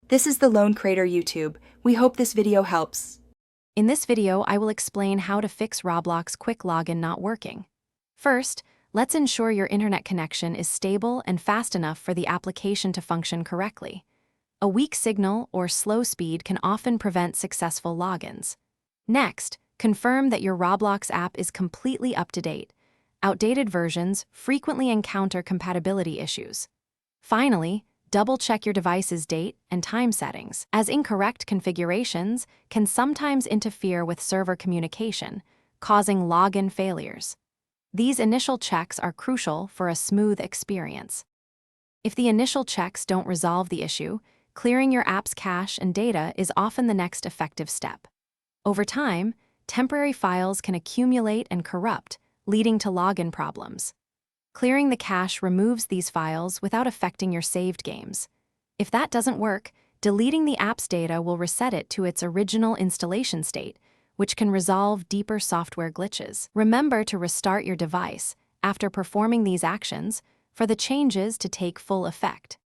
This is the Lone Crater YouTube. We hope this video helps. In this video, I will explain how to fix Roblox quick login not working. First, let's ensure your internet connection is stable and fast enough for the application to function correctly. A weak signal or slow speed can often prevent successful logins. Next, confirm that your Roblox app is completely up to date. Outdated versions frequently encounter compatibility issues. Finally, double-check your device's date and time settings, as incorrect configurations can sometimes interfere with server communication, causing login failures. These initial checks are crucial for a smooth experience. If the initial checks don't resolve the issue, clearing your app's cache and data is often the next effective step. Over time, temporary files can accumulate and corrupt, leading to login problems. Clearing the cache removes these files without affecting your saved games. If that doesn't work, deleting the app's data will reset it to its original installation state, which can resolve deeper software glitches. Remember to restart your device after performing these actions for the changes to take full effect.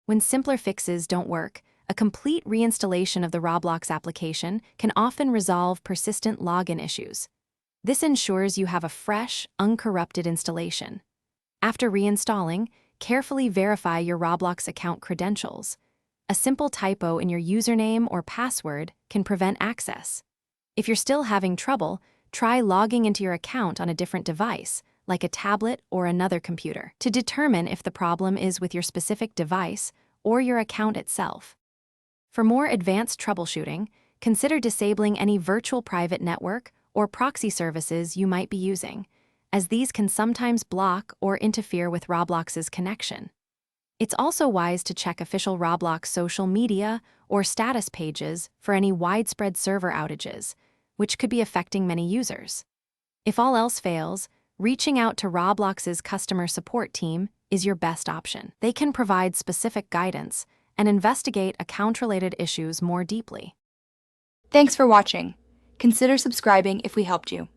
When simpler fixes don't work, a complete reinstallation of the Roblox application can often resolve persistent login issues. This ensures you have a fresh, uncorrupted installation. After reinstalling, carefully verify your Roblox account credentials. A simple typo in your username or password can prevent access. If you're still having trouble, try logging into your account on a different device, like a tablet or another computer, to determine if the problem is with your specific device or your account itself. For more advanced troubleshooting, consider disabling any virtual private network or proxy services you might be using, as these can sometimes block or interfere with Roblox's connection. It's also wise to check official Roblox social media or status pages for any widespread server outages, which could be affecting many users. If all else fails, reaching out to Roblox's customer support team is your best option. They can provide specific guidance and investigate account-related issues more deeply. Thanks for watching. Consider subscribing if we helped you.